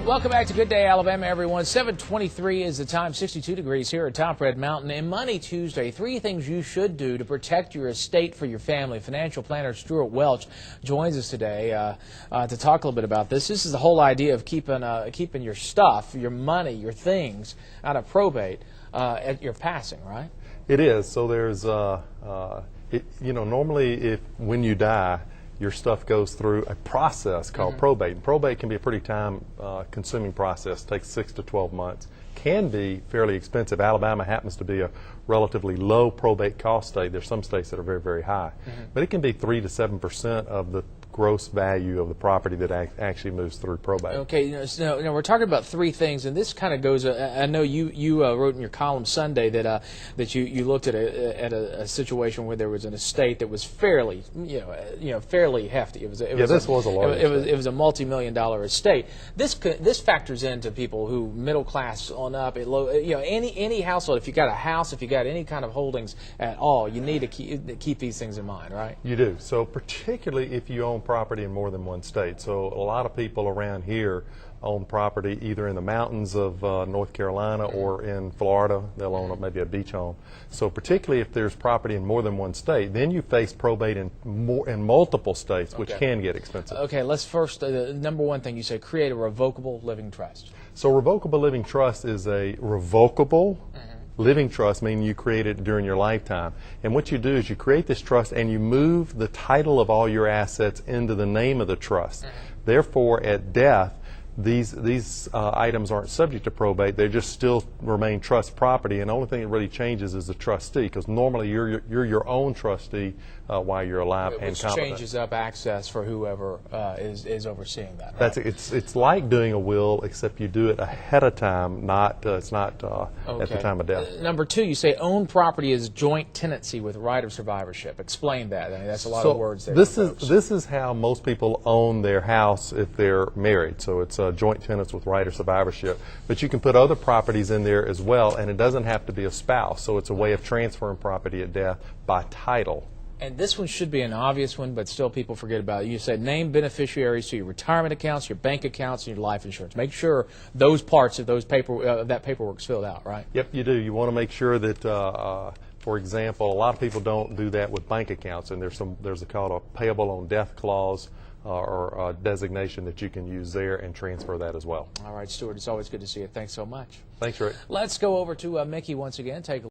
Welcome back to Good Day Alabama, everyone. 7:23 is the time, 62 degrees here at Top Red Mountain. And Money Tuesday, 3 things you should do to protect your estate for your family. Financial planner Stewart Welch joins us today to talk a little bit about this. This is the whole idea of keeping your stuff, your money, your things out of probate at your passing, right? It is. So there's, normally when you die, your stuff goes through a process called probate. And probate can be a pretty time-consuming process. It takes 6 to 12 months. Can be fairly expensive. Alabama happens to be a relatively low probate cost state. There's some states that are very, very high. But it can be 3 to 7% of the gross value of the property that actually moves through probate. Okay, so we're talking about 3 things, and this kind of goes. I know you wrote in your column Sunday that you looked at a situation where there was an estate that was fairly fairly hefty. This was a large. It was a multi-million-dollar estate. This factors into people who middle class on up. Any household. If you got a house, if you got any kind of holdings at all, you need to keep these things in mind, right? You do. So particularly if you own property in more than one state. So a lot of people around here own property either in the mountains of North Carolina or in Florida. They'll own maybe a beach home. So particularly if there's property in more than one state, then you face probate in multiple states, which can get expensive. Okay, let's first, number one thing you say, create a revocable living trust. So revocable living trust is a revocable living trust, meaning you create it during your lifetime. And what you do is you create this trust and you move the title of all your assets into the name of the trust. Therefore, at death, these items aren't subject to probate. They just still remain trust property, and the only thing that really changes is the trustee, because normally you're your own trustee while you're alive and competent. Which changes up access for whoever is overseeing that. Right? It's like doing a will, except you do it ahead of time. It's not at the time of death. Number 2, you say own property is joint tenancy with right of survivorship. Explain that. I mean, that's a lot of words there. This is how most people own their house if they're married. So it's joint tenants with right of survivorship. But you can put other properties in there as well, and it doesn't have to be a spouse. So it's a way of transferring property at death by title. And this one should be an obvious one, but still people forget about it. You said name beneficiaries to your retirement accounts, your bank accounts, and your life insurance. Make sure those parts of that paperwork is filled out, right? Yep, you do. You want to make sure that, for example, a lot of people don't do that with bank accounts, and there's called a payable on death clause or a designation that you can use there and transfer that as well. All right, Stewart, it's always good to see you. Thanks so much. Thanks, Rick. Let's go over to Mickey once again. Take a